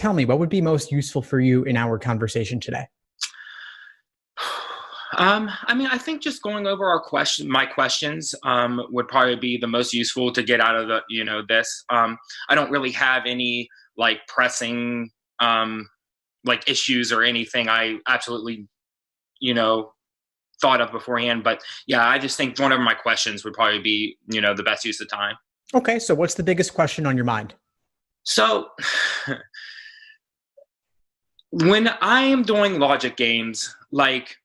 tell me, what would be most useful for you in our conversation today? I mean, I think just going over my questions, would probably be the most useful to get out of this. I don't really have any like pressing, like issues or anything I absolutely, you know, thought of beforehand. But yeah, I just think one of my questions would probably be, the best use of time. Okay, so what's the biggest question on your mind? So when I am doing logic games, like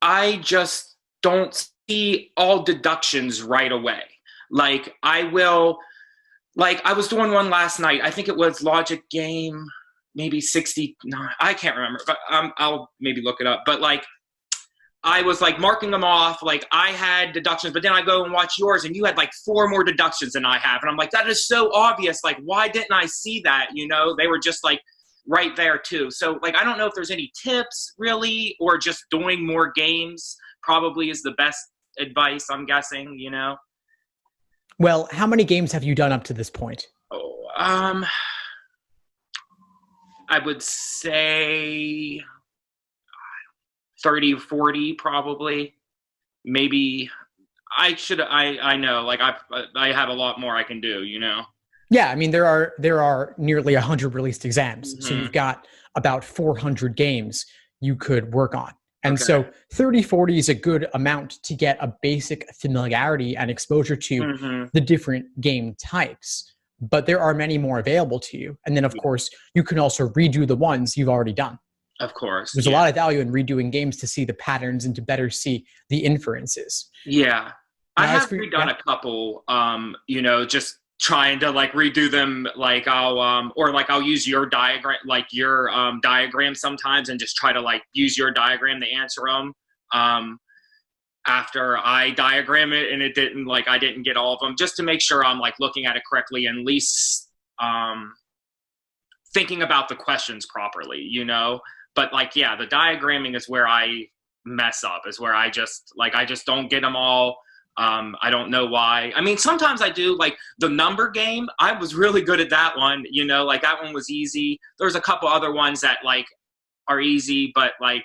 I just don't see all deductions right away. Like I was doing one last night. I think it was logic game, maybe 69. I can't remember, but I'll maybe look it up. But like, I was like marking them off. Like I had deductions, but then I go and watch yours and you had like 4 more deductions than I have. And I'm like, that is so obvious. Like, why didn't I see that? They were just like right there too. So like, I don't know if there's any tips really, or just doing more games probably is the best advice, I'm guessing. Well, how many games have you done up to this point? Oh, I would say 30, 40 probably. Maybe I know, like I have a lot more I can do. Yeah, I mean, there are nearly 100 released exams. So Hmm. you've got about 400 games you could work on. And Okay. so 30, 40 is a good amount to get a basic familiarity and exposure to Hmm. the different game types. But there are many more available to you. And then, of course, you can also redo the ones you've already done. Of course. There's a Yeah. lot of value in redoing games to see the patterns and to better see the inferences. Yeah. I Now, as have for redone yeah, a couple, just trying to like redo them. Like I'll use your diagram, like your diagram sometimes, and just try to like use your diagram to answer them. After I diagram it and I didn't get all of them, just to make sure I'm like looking at it correctly and at least thinking about the questions properly. But like, yeah, the diagramming is where I mess up, is where I just don't get them all. I don't know why. I mean, sometimes I do. Like the number game, I was really good at that one. Like that one was easy. There's a couple other ones that like are easy, but like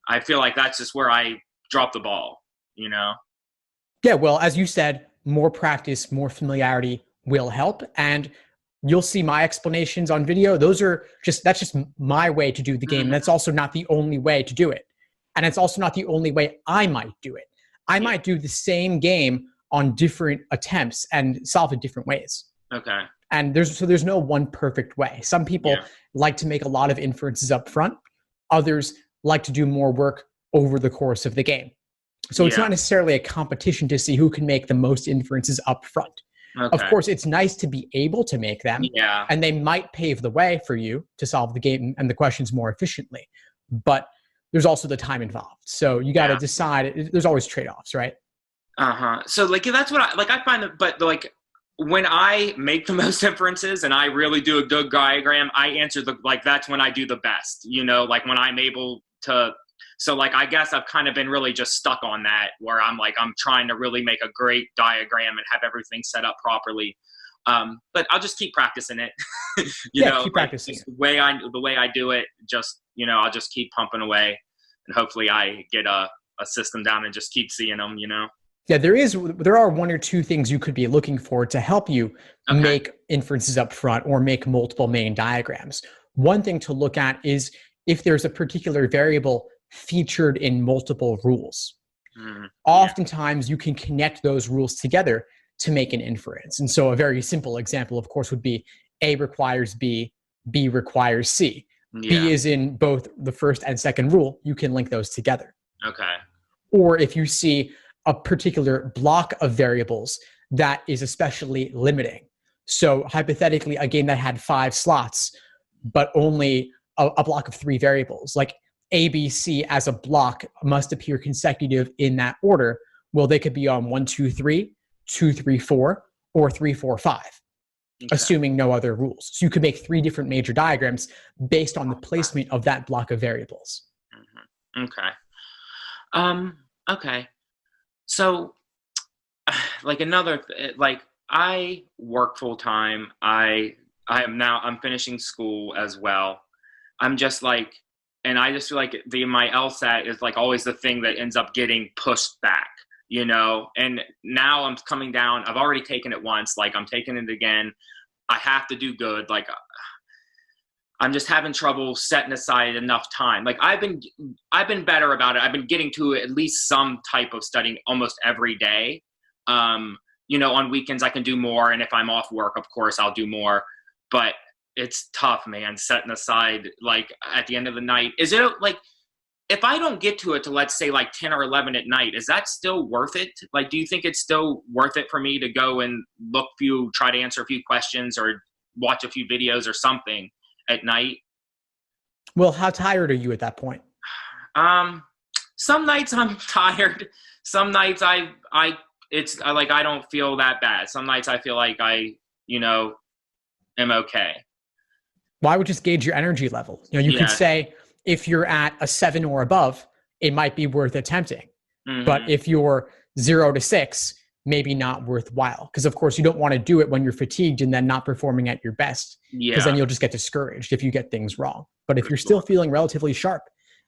I feel like that's just where I drop the ball. yeah, well, as you said, more practice, more familiarity will help. And you'll see my explanations on video. That's just my way to do the game. And that's Hmm. also not the only way to do it. And it's also not the only way I might do it. I Yeah. might do the same game on different attempts and solve it different ways. Okay. And there's no one perfect way. Some people Yeah. like to make a lot of inferences up front. Others like to do more work over the course of the game. So it's Yeah. not necessarily a competition to see who can make the most inferences up front. Of Okay. course, it's nice to be able to make them, Yeah. and they might pave the way for you to solve the game and the questions more efficiently. But there's also the time involved. So you got to Yeah. decide. There's always trade-offs, right? Uh-huh. So like that's what I find that, but like when I make the most inferences and I really do a good diagram, I answer that's when I do the best, like when I'm able to. So like I guess I've kind of been really just stuck on that, where I'm trying to really make a great diagram and have everything set up properly. But I'll just keep practicing it. Yeah, keep Like practicing just it. the way I do it, just I'll just keep pumping away, and hopefully I get a system down and just keep seeing them. Yeah, there are one or two things you could be looking for to help you Okay. make inferences up front or make multiple main diagrams. One thing to look at is if there's a particular variable featured in multiple rules. Yeah. Oftentimes you can connect those rules together to make an inference. And so a very simple example, of course, would be A requires B, B requires C. Yeah. B is in both the first and second rule. You can link those together. Okay. Or if you see a particular block of variables that is especially limiting. So hypothetically, a game that had 5 slots, but only a block of 3 variables, like A, B, C as a block must appear consecutive in that order. Well, they could be on 1, 2, 3, 2, 3, 4, or 3, 4, 5, Okay. assuming no other rules. So you could make 3 different major diagrams based on the placement of that block of variables. Okay. Okay. So, like I work full time. I'm finishing school as well. I'm just like, and I just feel like my LSAT is like always the thing that ends up getting pushed back, you know? And now I'm coming down. I've already taken it once. Like, I'm taking it again. I have to do good. Like, I'm just having trouble setting aside enough time. Like, I've been better about it. I've been getting to at least some type of studying almost every day. You know, on weekends I can do more. And if I'm off work, of course, I'll do more. But it's tough, man, setting aside, like, at the end of the night. Is it, like, if I don't get to it till, let's say, like 10 or 11 at night, is that still worth it? Like, do you think it's still worth it for me to go and try to answer a few questions or watch a few videos or something at night? Well, how tired are you at that point? Some nights I'm tired. Some nights I don't feel that bad. Some nights I feel like I, you know, am okay. Well, I would just gauge your energy level. You know, you could say if you're at a 7 or above, it might be worth attempting. Mm-hmm. But if you're 0 to 6, maybe not worthwhile. Because of course you don't want to do it when you're fatigued and then not performing at your best. Because then you'll just get discouraged if you get things wrong. But if you're still feeling relatively sharp,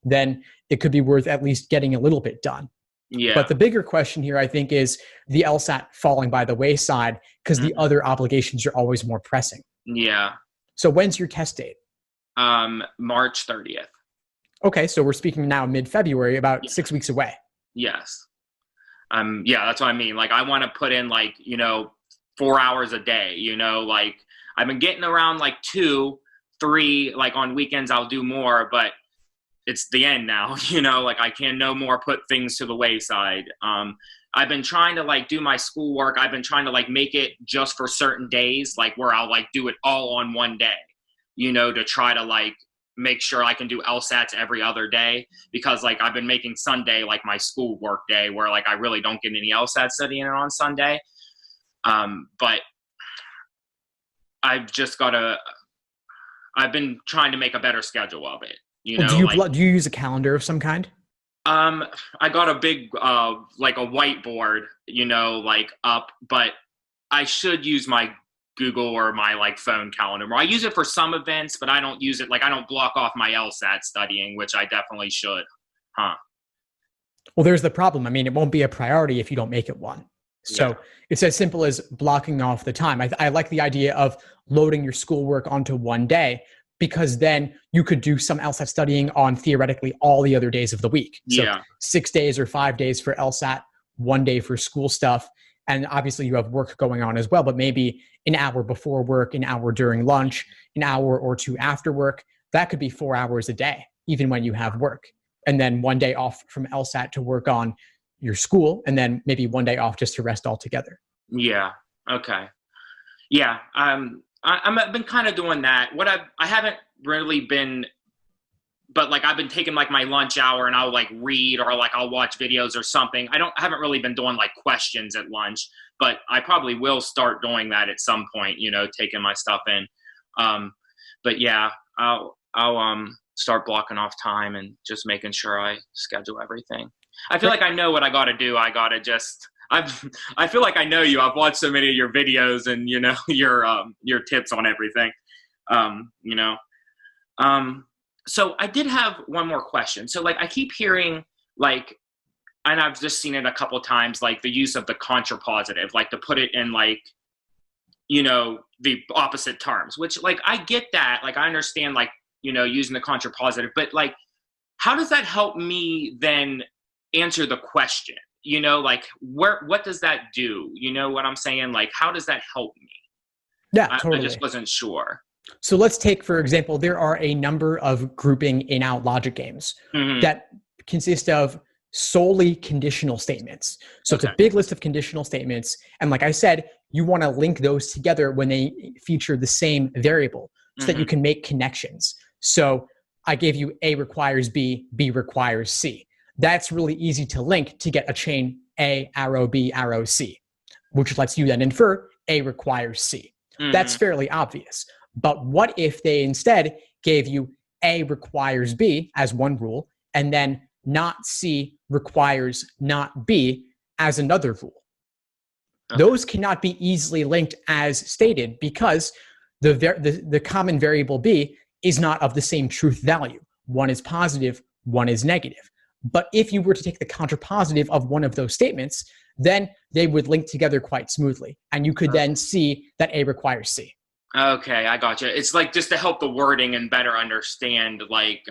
then it could be worth at least getting a little bit done. Yeah. But the bigger question here, I think, is the LSAT falling by the wayside because the other obligations are always more pressing. Yeah. So when's your test date? March 30th. Okay, so we're speaking now mid-February, about 6 weeks away. Yes. Yeah, that's what I mean. Like, I want to put in, like, you know, 4 hours a day, you know, like I've been getting around like 2, 3, like on weekends I'll do more, but it's the end now, you know, like I can no more put things to the wayside. I've been trying to like do my schoolwork. I've been trying to like make it just for certain days, like where I'll like do it all on one day, you know, to try to like make sure I can do LSATs every other day, because like I've been making Sunday like my school work day where like I really don't get any LSAT studying on Sunday. But I've been trying to make a better schedule of it. You know, do you use a calendar of some kind? I got a big, like a whiteboard, you know, like up, but I should use my Google or my like phone calendar. I use it for some events, but I don't use it. Like I don't block off my LSAT studying, which I definitely should. Well, there's the problem. I mean, it won't be a priority if you don't make it one. So it's as simple as blocking off the time. I like the idea of loading your schoolwork onto one day, because then you could do some LSAT studying on theoretically all the other days of the week. So 6 days or 5 days for LSAT, 1 day for school stuff. And obviously you have work going on as well, but maybe an hour before work, an hour during lunch, an hour or two after work. That could be 4 hours a day, even when you have work. And then 1 day off from LSAT to work on your school, and then maybe 1 day off just to rest altogether. Yeah. Okay. Yeah. I've been kind of doing that. I haven't really been, but like I've been taking like my lunch hour and I'll like read or like I'll watch videos or something. I haven't really been doing like questions at lunch, but I probably will start doing that at some point, you know, taking my stuff in. But yeah, I'll start blocking off time and just making sure I schedule everything. I feel like I know what I got to do. I got to just, I feel like I know you. I've watched so many of your videos and, you know, your tips on everything, you know. So I did have one more question. So like I keep hearing like, and I've just seen it a couple of times, like the use of the contrapositive, like to put it in like, you know, the opposite terms, which like I get that. Like I understand like, you know, using the contrapositive, but like, how does that help me then answer the question? You know, like what does that do? You know what I'm saying? Like, how does that help me? Yeah, totally. I just wasn't sure. So let's take, for example, there are a number of grouping in-out logic games that consist of solely conditional statements. So it's a big list of conditional statements. And like I said, you want to link those together when they feature the same variable so that you can make connections. So I gave you A requires B, B requires C. That's really easy to link to get a chain A, arrow B, arrow C, which lets you then infer A requires C. That's fairly obvious. But what if they instead gave you A requires B as one rule, and then not C requires not B as another rule? Those cannot be easily linked as stated because the common variable B is not of the same truth value. One is positive, one is negative. But if you were to take the contrapositive of one of those statements, then they would link together quite smoothly. And you could then see that A requires C. Okay, I gotcha. It's like just to help the wording and better understand, like,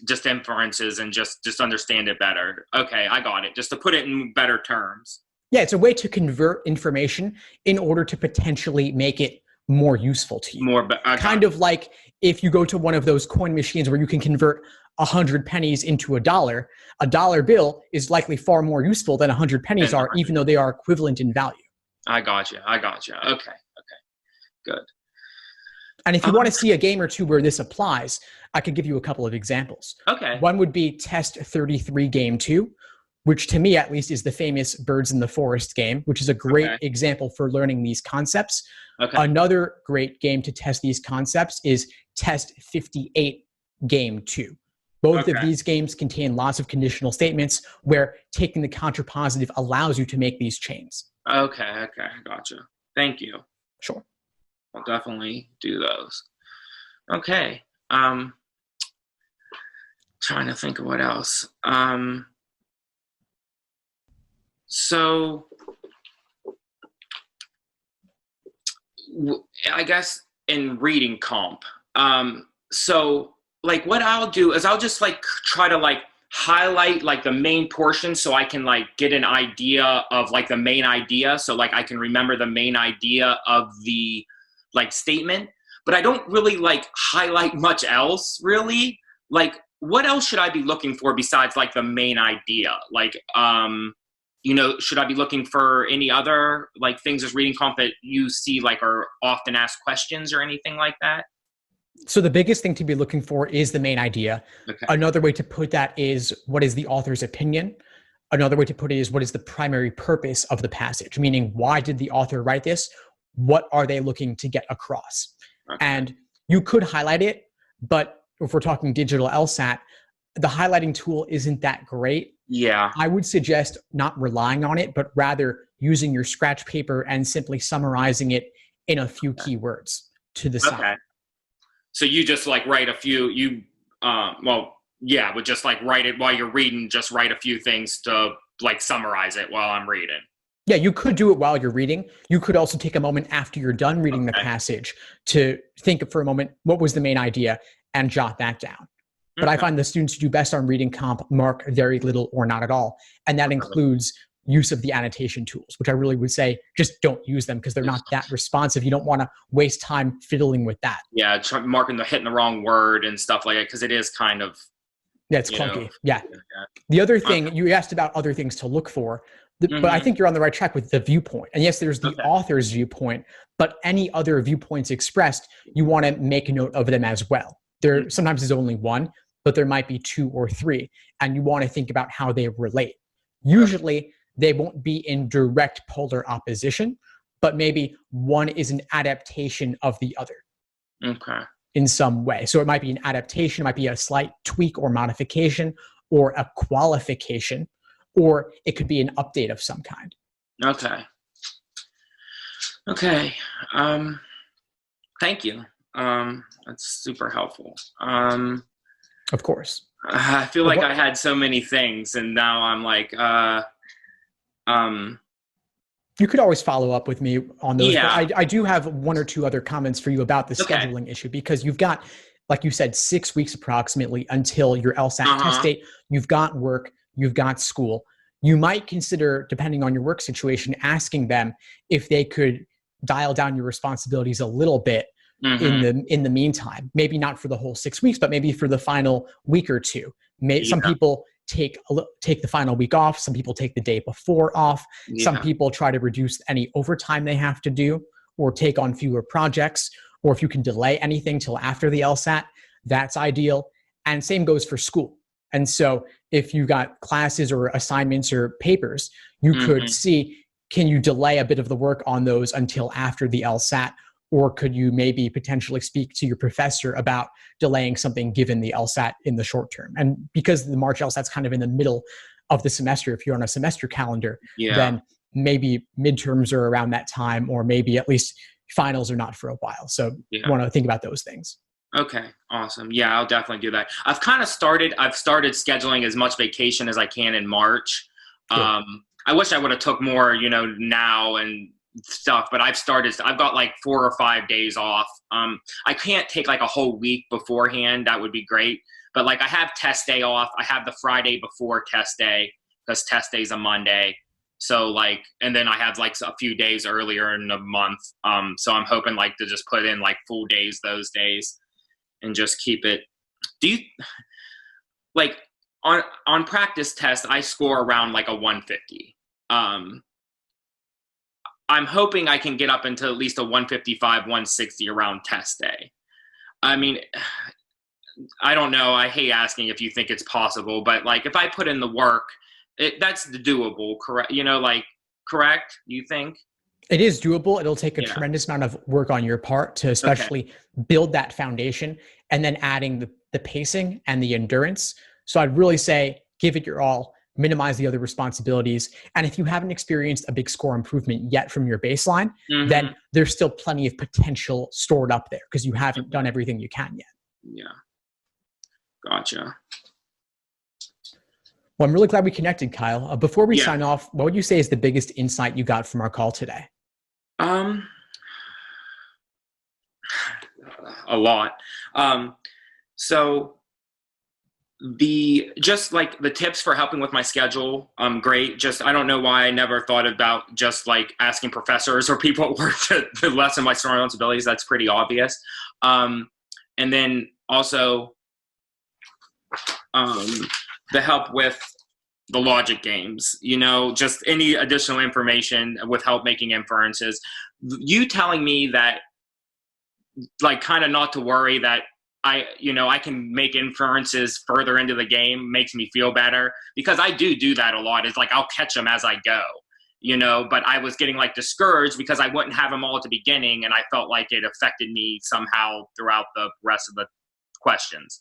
just inferences and just understand it better. Okay, I got it. Just to put it in better terms. Yeah, it's a way to convert information in order to potentially make it more useful to you. Kind of like if you go to one of those coin machines where you can convert 100 pennies into $1, a dollar bill is likely far more useful than 100 pennies are, even though they are equivalent in value. I gotcha. Okay, good. And if you want to see a game or two where this applies, I could give you a couple of examples. Okay. One would be Test 33 Game 2, which to me at least is the famous Birds in the Forest game, which is a great example for learning these concepts. Okay. Another great game to test these concepts is Test 58 Game 2. Both of these games contain lots of conditional statements where taking the contrapositive allows you to make these chains. Okay, gotcha. Thank you. Sure. I'll definitely do those. Okay. Trying to think of what else. So I guess in reading comp, so like what I'll do is I'll just like try to like highlight like the main portion so I can like get an idea of like the main idea. So like I can remember the main idea of the like statement, but I don't really like highlight much else really. Like what else should I be looking for besides like the main idea? Like, should I be looking for any other like things as reading comp that you see like are often asked questions or anything like that? So the biggest thing to be looking for is the main idea. Okay. Another way to put that is what is the author's opinion? Another way to put it is what is the primary purpose of the passage? Meaning, why did the author write this? What are they looking to get across? Okay. And you could highlight it, but if we're talking digital LSAT, the highlighting tool isn't that great. Yeah. I would suggest not relying on it, but rather using your scratch paper and simply summarizing it in a few keywords to the side. Okay. So you just like write a few, would just like write it while you're reading, just write a few things to like summarize it while I'm reading. Yeah, you could do it while you're reading. You could also take a moment after you're done reading the passage to think for a moment, what was the main idea, and jot that down. But I find the students who do best on reading comp mark very little or not at all. And that includes use of the annotation tools, which I really would say just don't use them because they're not that responsive. You don't want to waste time fiddling with that. Yeah, hitting the wrong word and stuff like that because it is kind of... Yeah, it's clunky. Yeah. The other thing, you asked about other things to look for, but I think you're on the right track with the viewpoint. And yes, there's the author's viewpoint, but any other viewpoints expressed, you want to make a note of them as well. There sometimes is only one, but there might be two or three, and you want to think about how they relate. Usually, they won't be in direct polar opposition, but maybe one is an adaptation of the other in some way. So it might be an adaptation, it might be a slight tweak or modification, or a qualification, or it could be an update of some kind. Okay. Thank you. That's super helpful. Of course. I feel like I had so many things, and now I'm like, you could always follow up with me on those. Yeah. But I do have one or two other comments for you about the scheduling issue, because you've got, like you said, 6 weeks approximately until your LSAT test date. You've got work, you've got school. You might consider, depending on your work situation, asking them if they could dial down your responsibilities a little bit in the meantime. Maybe not for the whole 6 weeks, but maybe for the final week or two. Some people take the final week off. Some people take the day before off. Some people try to reduce any overtime they have to do, or take on fewer projects. Or if you can delay anything till after the LSAT, that's ideal. And same goes for school. And so if you got classes or assignments or papers, you could see, can you delay a bit of the work on those until after the LSAT? Or could you maybe potentially speak to your professor about delaying something given the LSAT in the short term? And because the March LSAT's kind of in the middle of the semester, if you're on a semester calendar, then maybe midterms are around that time, or maybe at least finals are not for a while. So Yeah. you want to think about those things. Okay, awesome. Yeah, I'll definitely do that. I've started scheduling as much vacation as I can in March. Good. I wish I would have took more, now and stuff, but I've got like 4 or 5 days off. I can't take like a whole week beforehand. That would be great. But like I have test day off. I have the Friday before test day because test day is a Monday. So like, and then I have like a few days earlier in the month. So I'm hoping like to just put in like full days those days and just keep it. Do you like on practice test, I score around like a 150. I'm hoping I can get up into at least a 155, 160 around test day. I mean, I don't know. I hate asking if you think it's possible, but like if I put in the work, that's doable, correct? Correct? You think? It is doable. It'll take a tremendous amount of work on your part to especially build that foundation, and then adding the pacing and the endurance. So I'd really say give it your all, minimize the other responsibilities. And if you haven't experienced a big score improvement yet from your baseline, then there's still plenty of potential stored up there because you haven't done everything you can yet. Yeah. Gotcha. Well, I'm really glad we connected, Kyle. Before we sign off, what would you say is the biggest insight you got from our call today? A lot. So just like the tips for helping with my schedule, great. Just, I don't know why I never thought about just like asking professors or people at work to lessen my responsibilities. That's pretty obvious. And then also, the help with the logic games, just any additional information with help making inferences. You telling me that, like, kind of not to worry that I can make inferences further into the game makes me feel better, because I do that a lot. It's like I'll catch them as I go, but I was getting like discouraged because I wouldn't have them all at the beginning, and I felt like it affected me somehow throughout the rest of the questions.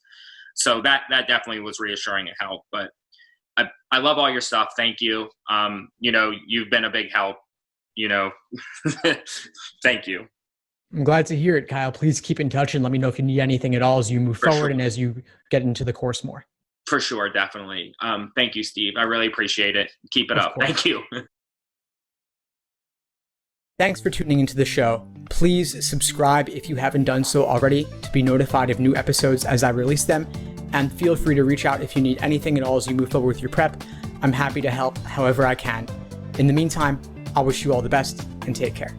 So that definitely was reassuring and helped. But I love all your stuff. Thank you. You've been a big help. Thank you. I'm glad to hear it, Kyle. Please keep in touch and let me know if you need anything at all as you move forward and as you get into the course more. For sure, definitely. Thank you, Steve. I really appreciate it. Keep it up. Thank you. Thanks for tuning into the show. Please subscribe if you haven't done so already to be notified of new episodes as I release them. And feel free to reach out if you need anything at all as you move forward with your prep. I'm happy to help however I can. In the meantime, I'll wish you all the best and take care.